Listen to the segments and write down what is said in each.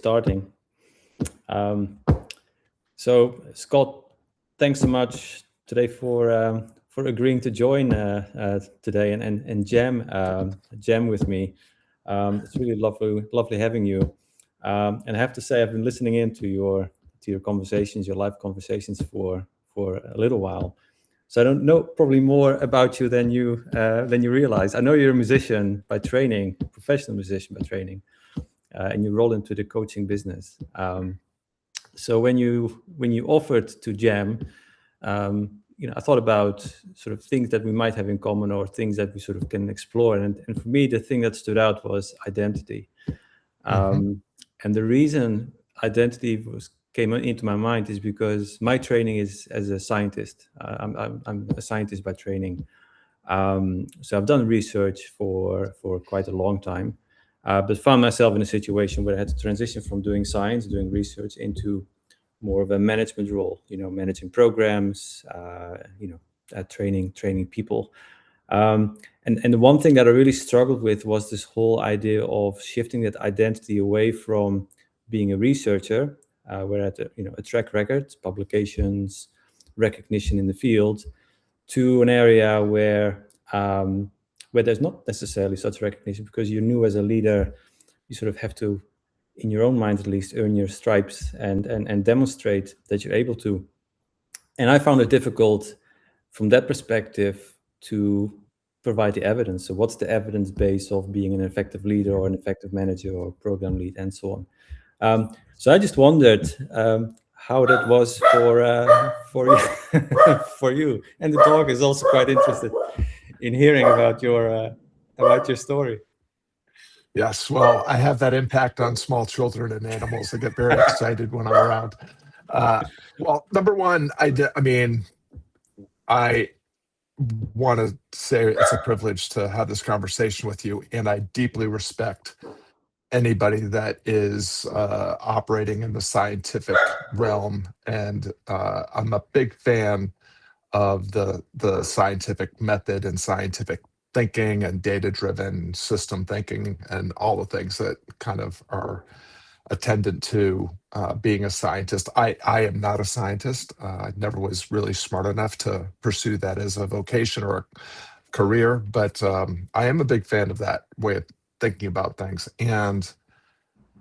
starting. So Scott, thanks so much today for agreeing to join today and jam with me. It's really lovely having you. And I have to say, I've been listening in to your conversations, your live conversations for a little while. So I don't know probably more about you than you realize. I know you're a musician by training, professional musician by training, and you roll into the coaching business. So when you offered to jam, I thought about sort of things that we might have in common or things that we sort of can explore. And for me, the thing that stood out was identity. And the reason identity came into my mind is because my training is as a scientist. I'm a scientist by training. So I've done research for quite a long time, but found myself in a situation where I had to transition from doing science, doing research, into more of a management role, managing programs, training people. And the one thing that I really struggled with was this whole idea of shifting that identity away from being a researcher, where I had a track record, publications, recognition in the field, to an area where there's not necessarily such recognition, because you knew as a leader, you sort of have to, in your own mind at least, earn your stripes and demonstrate that you're able to. And I found it difficult from that perspective to provide the evidence. So what's the evidence base of being an effective leader or an effective manager or program lead and so on? So I just wondered how that was for you. For you. And the dog is also quite interested in hearing about your story. Yes, well, I have that impact on small children and animals. They get very excited when I'm around. Well, number one, I want to say it's a privilege to have this conversation with you, and I deeply respect anybody that is operating in the scientific realm. And I'm a big fan of the scientific method and scientific thinking and data-driven system thinking and all the things that kind of are attendant to being a scientist. I am not a scientist. I never was really smart enough to pursue that as a vocation or a career, but I am a big fan of that way of thinking about things. And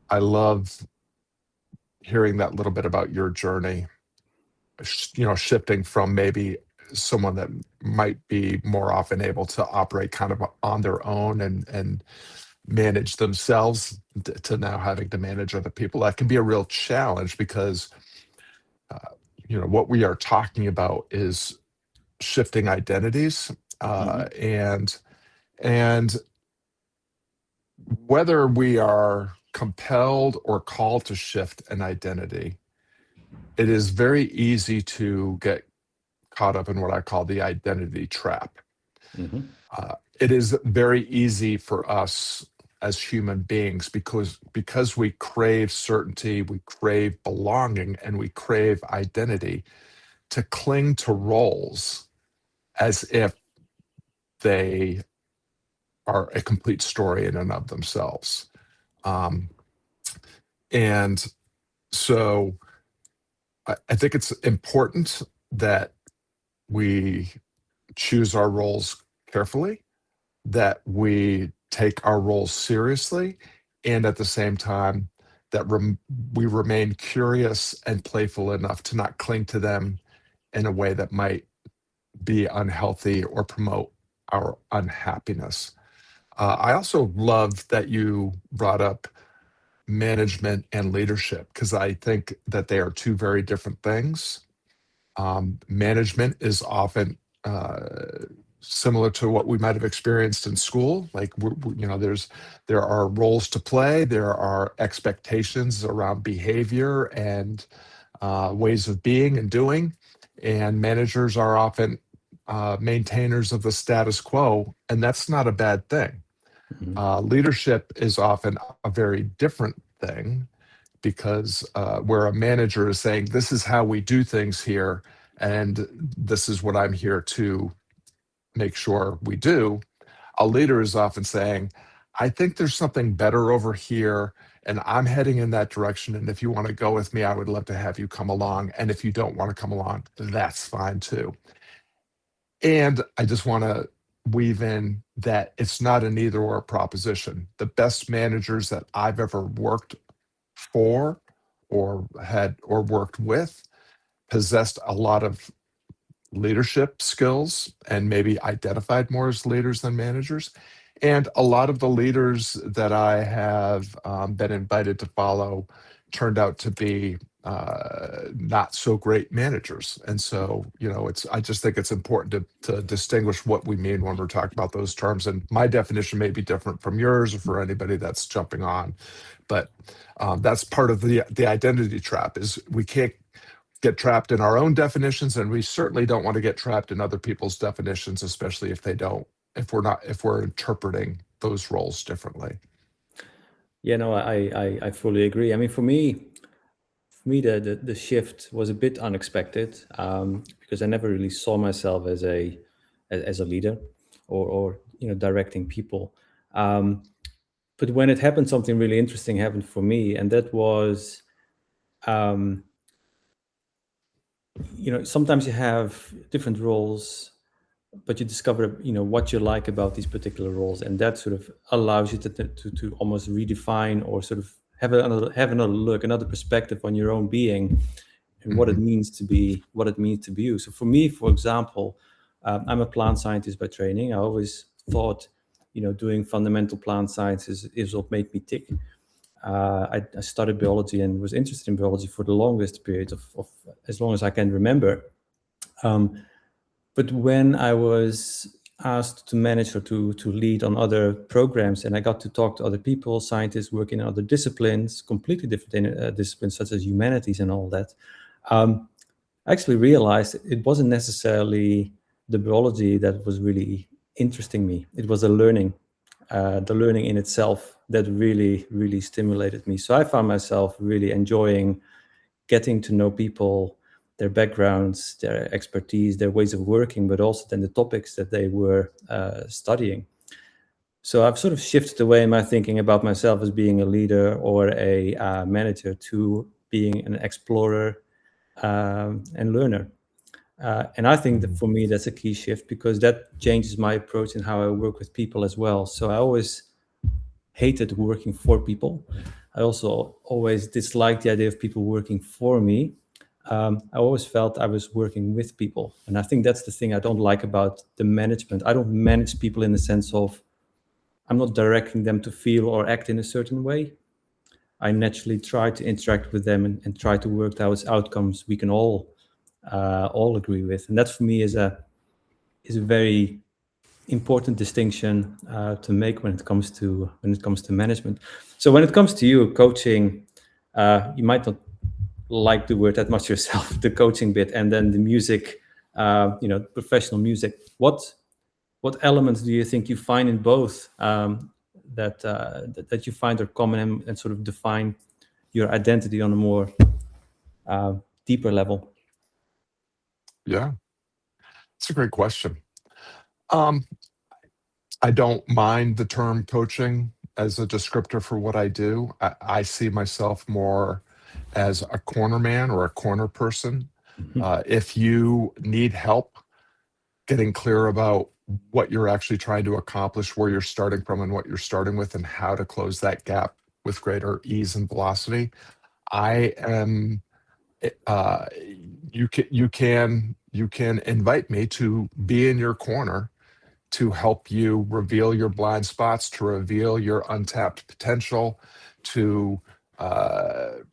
I love hearing that little bit about your journey, shifting from maybe someone that might be more often able to operate kind of on their own and manage themselves to now having to manage other people. That can be a real challenge because, what we are talking about is shifting identities, and whether we are compelled or called to shift an identity, it is very easy to get caught up in what I call the identity trap. It is very easy for us as human beings because we crave certainty, we crave belonging, and we crave identity, to cling to roles as if they are a complete story in and of themselves. And so I think it's important that we choose our roles carefully, that we take our roles seriously, and at the same time that we remain curious and playful enough to not cling to them in a way that might be unhealthy or promote our unhappiness. I also love that you brought up management and leadership, because I think that they are two very different things. Management is often similar to what we might have experienced in school. Like, there are roles to play, there are expectations around behavior and ways of being and doing, and managers are often maintainers of the status quo, and that's not a bad thing. Leadership is often a very different thing, because where a manager is saying, this is how we do things here, and this is what I'm here to make sure we do. A leader is often saying, I think there's something better over here, and I'm heading in that direction. And if you want to go with me, I would love to have you come along. And if you don't want to come along, that's fine too. And I just want to weave in that it's not an either or proposition. The best managers that I've ever worked for or had or worked with possessed a lot of leadership skills and maybe identified more as leaders than managers. And a lot of the leaders that I have been invited to follow turned out to be not so great managers. And so, I just think it's important to distinguish what we mean when we're talking about those terms. And my definition may be different from yours or for anybody that's jumping on. But that's part of the identity trap is we can't get trapped in our own definitions, and we certainly don't want to get trapped in other people's definitions, especially if we're interpreting those roles differently. Yeah, no, I fully agree. I mean, for me, the shift was a bit unexpected, because I never really saw myself as a leader or directing people. But when it happened, something really interesting happened for me, and that was, sometimes you have different roles, but you discover what you like about these particular roles, and that sort of allows you to almost redefine or sort of have another look, another perspective on your own being and what it means to be you. So for me, for example, I'm a plant scientist by training. I always thought doing fundamental plant science is what made me tick. I studied biology and was interested in biology for the longest period of as long as I can remember. But when I was asked to manage or to lead on other programs, and I got to talk to other people, scientists working in other disciplines, completely different disciplines such as humanities and all that, I actually realized it wasn't necessarily the biology that was really interesting me. It was the learning in itself that really, really stimulated me. So I found myself really enjoying getting to know people, their backgrounds, their expertise, their ways of working, but also then the topics that they were studying. So I've sort of shifted away in my thinking about myself as being a leader or a manager to being an explorer and learner. And I think that for me, that's a key shift because that changes my approach in how I work with people as well. So I always hated working for people. I also always disliked the idea of people working for me. I always felt I was working with people. And I think that's the thing I don't like about the management. I don't manage people in the sense of I'm not directing them to feel or act in a certain way. I naturally try to interact with them and try to work out outcomes we can all agree with. And that for me is a very important distinction to make when it comes to management. So when it comes to you coaching, you might not like the word that much yourself, the coaching bit, and then the music, professional music. What elements do you think you find in both that you find are common and sort of define your identity on a more deeper level? Yeah, it's a great question. I don't mind the term coaching as a descriptor for what I do. I see myself more as a corner man or a corner person. If you need help getting clear about what you're actually trying to accomplish, where you're starting from and what you're starting with, and how to close that gap with greater ease and velocity, I am you can invite me to be in your corner to help you reveal your blind spots, to reveal your untapped potential, to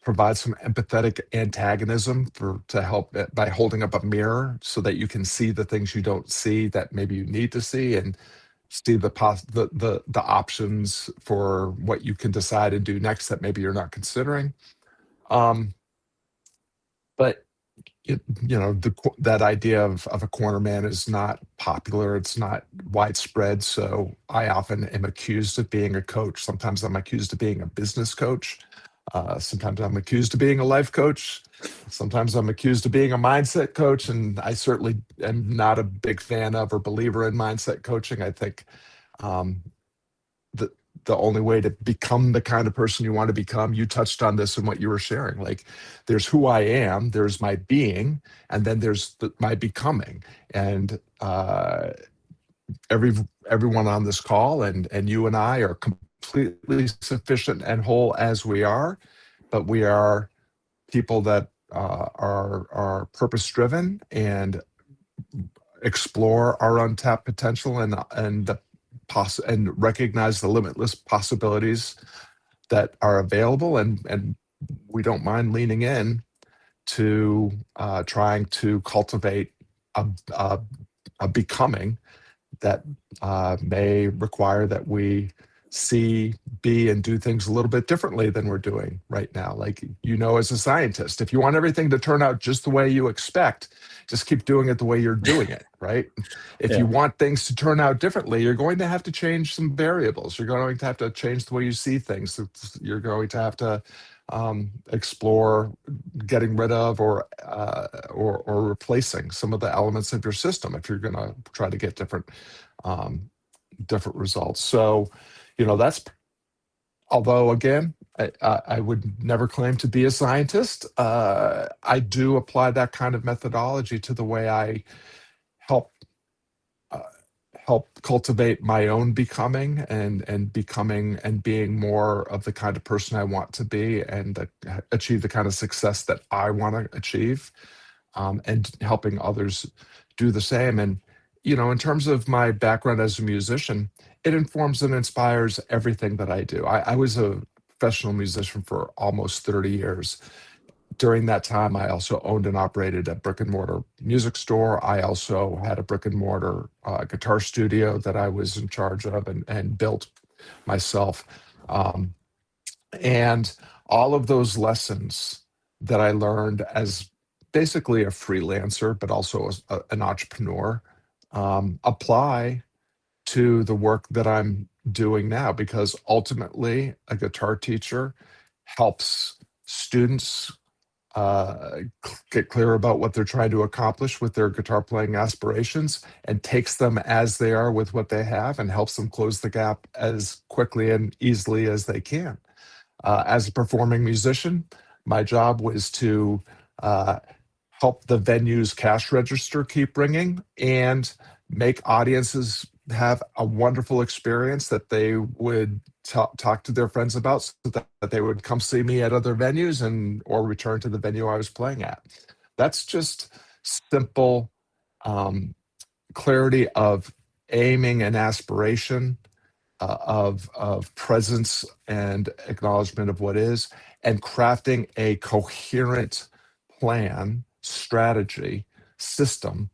provide some empathetic antagonism to help by holding up a mirror so that you can see the things you don't see that maybe you need to see, and see the options for what you can decide and do next that maybe you're not considering. But that idea of a corner man is not popular. It's not widespread. So I often am accused of being a coach. Sometimes I'm accused of being a business coach. Sometimes I'm accused of being a life coach. Sometimes I'm accused of being a mindset coach. And I certainly am not a big fan of or believer in mindset coaching. I think the only way to become the kind of person you want to become. You touched on this in what you were sharing. Like, there's who I am, there's my being, and then there's my becoming. And everyone on this call and you and I are completely sufficient and whole as we are, but we are people that are purpose driven and explore our untapped potential and recognize the limitless possibilities that are available, and we don't mind leaning in to trying to cultivate a becoming that may require that we see, be, and do things a little bit differently than we're doing right now. Like, as a scientist, if you want everything to turn out just the way you expect, just keep doing it the way you're doing it, right? If Yeah. you want things to turn out differently, you're going to have to change some variables. You're going to have to change the way you see things. You're going to have to explore getting rid of or replacing some of the elements of your system if you're going to try to get different results. So, that's, although again, I would never claim to be a scientist. I do apply that kind of methodology to the way I help uh, cultivate my own becoming and becoming and being more of the kind of person I want to be and achieve the kind of success that I want to achieve, and helping others do the same. And, in terms of my background as a musician, it informs and inspires everything that I do. I was a professional musician for almost 30 years. During that time, I also owned and operated a brick and mortar music store. I also had a brick and mortar guitar studio that I was in charge of and built myself. And all of those lessons that I learned as basically a freelancer, but also as an entrepreneur, apply to the work that I'm doing now, because ultimately a guitar teacher helps students get clear about what they're trying to accomplish with their guitar playing aspirations and takes them as they are with what they have and helps them close the gap as quickly and easily as they can. As a performing musician, my job was to help the venue's cash register keep ringing and make audiences have a wonderful experience that they would talk to their friends about, so that they would come see me at other venues or return to the venue I was playing at. That's just simple clarity of aiming and aspiration, of presence and acknowledgement of what is, and crafting a coherent plan, strategy, system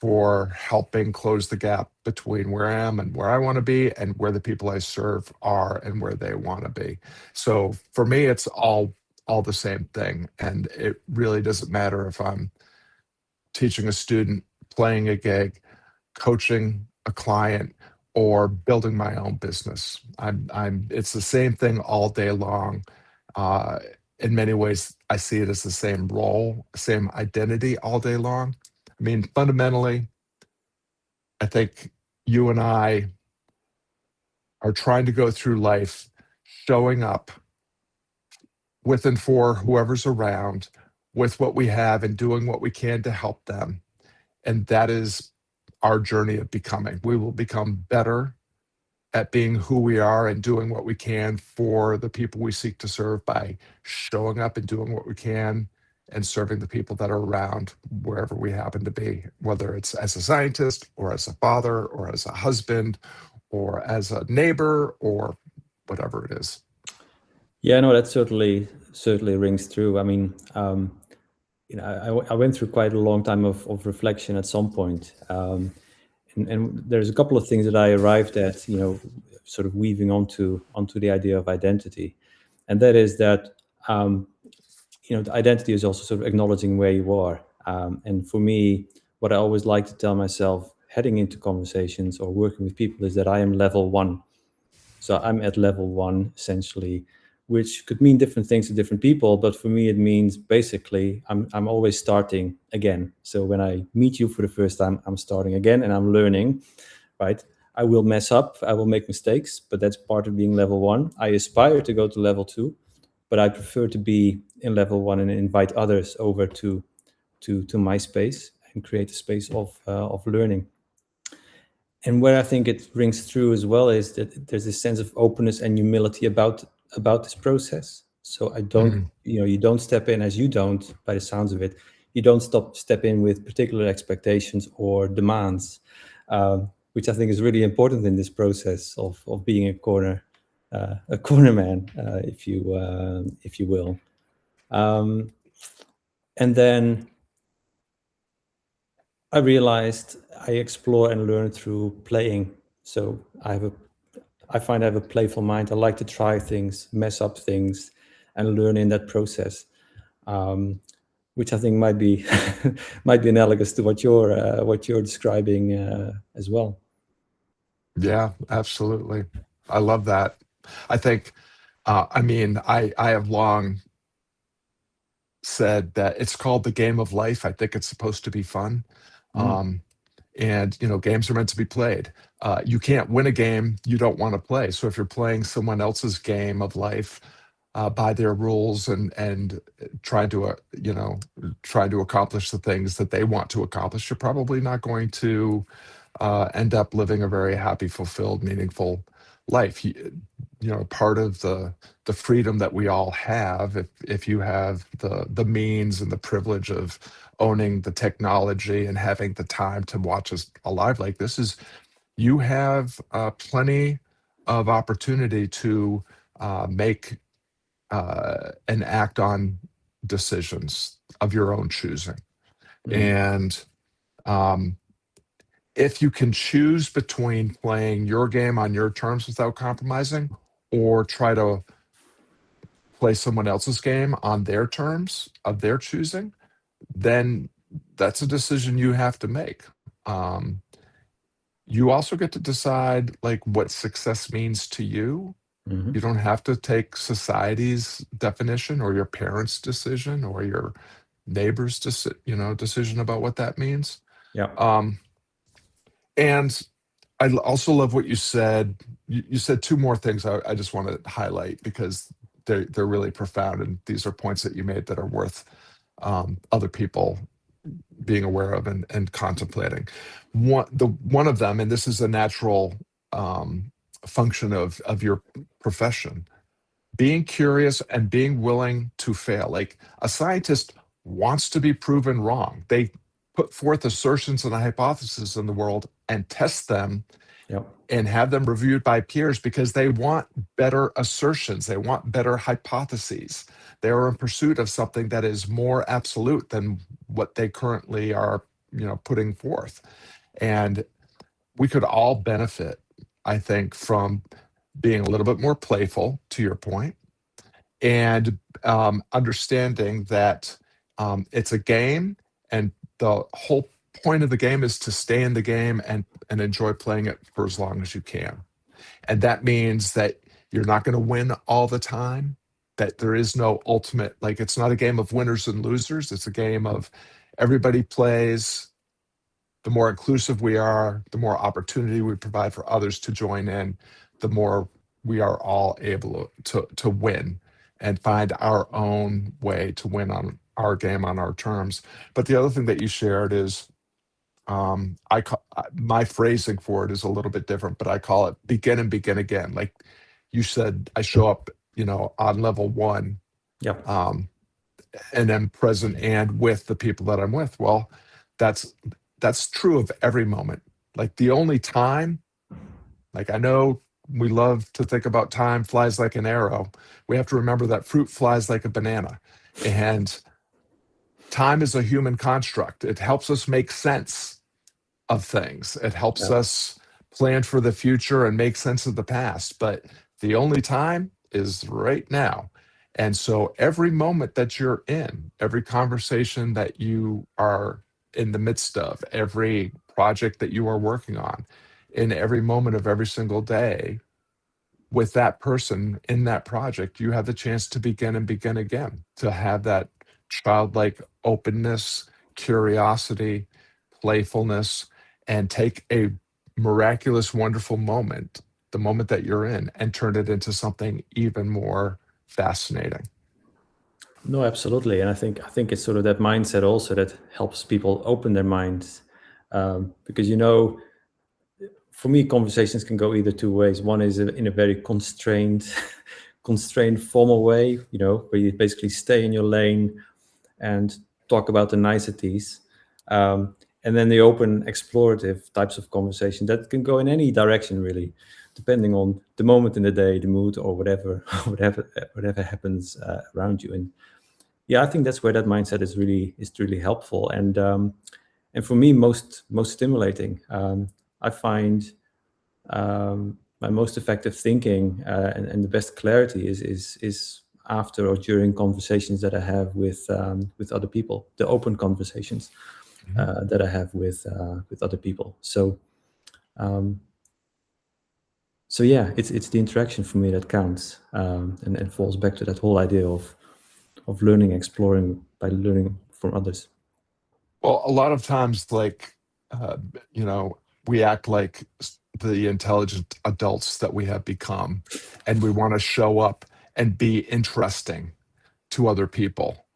for helping close the gap between where I am and where I want to be, and where the people I serve are and where they want to be. So for me, it's all the same thing. And it really doesn't matter if I'm teaching a student, playing a gig, coaching a client, or building my own business. It's the same thing all day long. In many ways, I see it as the same role, same identity all day long. I mean, fundamentally, I think you and I are trying to go through life showing up with and for whoever's around with what we have and doing what we can to help them. And that is our journey of becoming. We will become better at being who we are and doing what we can for the people we seek to serve by showing up and doing what we can and serving the people that are around wherever we happen to be, whether it's as a scientist or as a father or as a husband or as a neighbor or whatever it is. Yeah, no, that certainly rings true. I mean, I went through quite a long time of reflection at some point. And there's a couple of things that I arrived at, sort of weaving onto the idea of identity. And that is that, the identity is also sort of acknowledging where you are. And for me, what I always like to tell myself heading into conversations or working with people is that I am level 1. So I'm at level 1, essentially, which could mean different things to different people. But for me, it means basically I'm always starting again. So when I meet you for the first time, I'm starting again and I'm learning, right? I will mess up, I will make mistakes, but that's part of being level 1. I aspire to go to level 2, but I prefer to be in level 1 and invite others over to my space and create a space of learning. And where I think it rings through as well is that there's this sense of openness and humility about this process. So I don't, you don't step in, as you don't, by the sounds of it, you don't step in with particular expectations or demands, which I think is really important in this process of being a corner man, if you will. And then I realized I explore and learn through playing. So I find I have a playful mind. I like to try things, mess up things, and learn in that process, which I think might be might be analogous to what you're describing as well. Yeah, absolutely. I love that. I think, I have long said that it's called the game of life. I think it's supposed to be fun. And games are meant to be played. You can't win a game you don't want to play. So if you're playing someone else's game of life by their rules and trying to accomplish the things that they want to accomplish, you're probably not going to end up living a very happy, fulfilled, meaningful life. Part of the freedom that we all have, if you have the means and the privilege of owning the technology and having the time to watch us alive like this, is you have plenty of opportunity to make and act on decisions of your own choosing. And if you can choose between playing your game on your terms without compromising, or try to play someone else's game on their terms of their choosing, then that's a decision you have to make. You also get to decide like what success means to you. You don't have to take society's definition or your parents' decision or your neighbor's decision about what that means. Yeah. And I also love what you said. You said two more things I just want to highlight because they're really profound, and these are points that you made that are worth other people being aware of and contemplating. One of them, and this is a natural function of your profession, being curious and being willing to fail. Like a scientist wants to be proven wrong. They put forth assertions and hypotheses in the world and test them and have them reviewed by peers because they want better assertions. They want better hypotheses. They are in pursuit of something that is more absolute than what they currently are, putting forth. And we could all benefit, I think, from being a little bit more playful, to your point, and understanding that it's a game, and the whole point of the game is to stay in the game and enjoy playing it for as long as you can. And that means that you're not going to win all the time, that there is no ultimate, like it's not a game of winners and losers. It's a game of everybody plays. The more inclusive we are, the more opportunity we provide for others to join in, the more we are all able to win and find our own way to win on our game on our terms. But the other thing that you shared is, my phrasing for it is a little bit different, but I call it begin and begin again. Like you said, I show up, on level 1, and am present and with the people that I'm with. Well, that's true of every moment. Like the only time, like I know we love to think about time flies like an arrow. We have to remember that fruit flies like a banana. And time is a human construct. It helps us make sense of things. It helps us plan for the future and make sense of the past. But the only time is right now. And so every moment that you're in, every conversation that you are in the midst of, every project that you are working on, in every moment of every single day with that person in that project, you have the chance to begin and begin again, to have that childlike openness, curiosity, playfulness, and take a miraculous, wonderful moment, the moment that you're in, and turn it into something even more fascinating. No, absolutely, and I think it's sort of that mindset also that helps people open their minds, because for me, conversations can go either two ways. One is in a very constrained formal way, where you basically stay in your lane and talk about the niceties, and then the open, explorative types of conversation that can go in any direction, really, depending on the moment in the day, the mood, or whatever happens around you. And yeah, I think that's where that mindset is really helpful, and for me, most stimulating. I find my most effective thinking and the best clarity is after or during conversations that I have with other people, the open conversations that I have with other people. So yeah, it's the interaction for me that counts, and falls back to that whole idea of learning, exploring by learning from others. Well, a lot of times, like, we act like the intelligent adults that we have become, and we want to show up and be interesting to other people.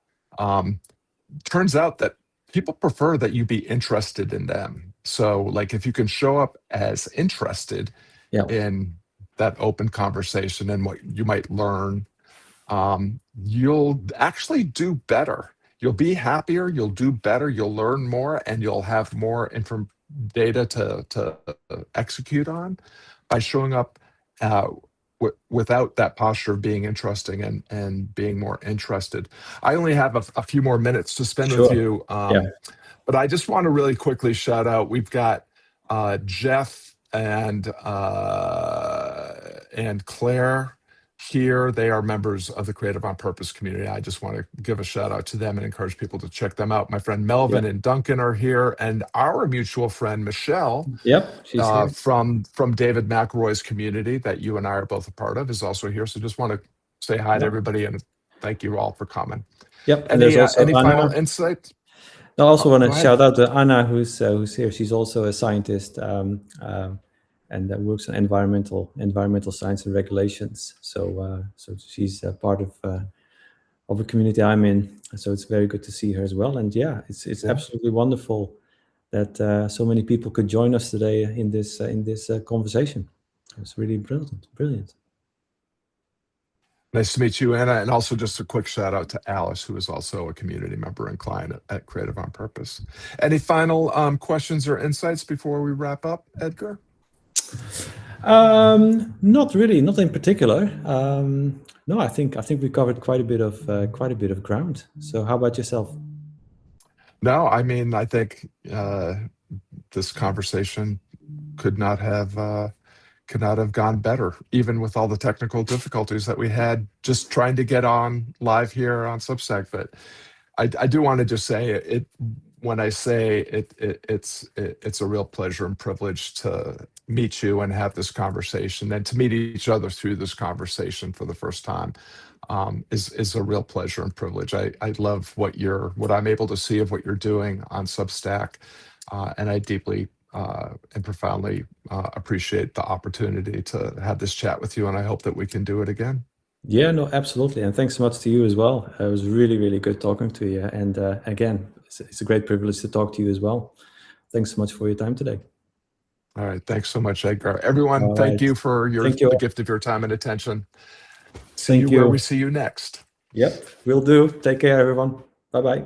Turns out that people prefer that you be interested in them. So, like, if you can show up as interested in that open conversation and what you might learn, you'll actually do better. You'll be happier, you'll do better, you'll learn more, and you'll have more data to execute on by showing up without that posture of being interesting and being more interested. I only have a few more minutes to spend with you, but I just want to really quickly shout out, we've got Jeff and Claire here. They are members of the Creative on Purpose community. I just want to give a shout out to them and encourage people to check them out. My friend Melvin and Duncan are here, and our mutual friend Michelle, she's here. from David McElroy's community that you and I are both a part of, is also here. So just want to say hi to everybody and thank you all for coming. And there's also any final insights? I also want to shout out to Anna, who's here. She's also a scientist, and that works on environmental science and regulations. So she's a part of a community I'm in. So it's very good to see her as well. And yeah, it's absolutely wonderful that so many people could join us today in this conversation. It's really brilliant. Nice to meet you, Anna. And also just a quick shout out to Alice, who is also a community member and client at Creative on Purpose. Any final questions or insights before we wrap up, Edgar? Not really, not in particular. No, I think we covered quite a bit of ground. So how about yourself? No, I mean, I think this conversation could not have gone better, even with all the technical difficulties that we had just trying to get on live here on Substack. But I do want to just say it. When I say it's a real pleasure and privilege to meet you and have this conversation, and to meet each other through this conversation for the first time, is a real pleasure and privilege. I love what I'm able to see of what you're doing on Substack, and I deeply and profoundly appreciate the opportunity to have this chat with you, and I hope that we can do it again. Yeah, no, absolutely. And thanks so much to you as well. It was really, really good talking to you. And again, it's a great privilege to talk to you as well. Thanks so much for your time today. All right. Thanks so much, Edgar. Everyone, thank you for the gift of your time and attention. See you where we see you next. Yep, will do. Take care, everyone. Bye-bye.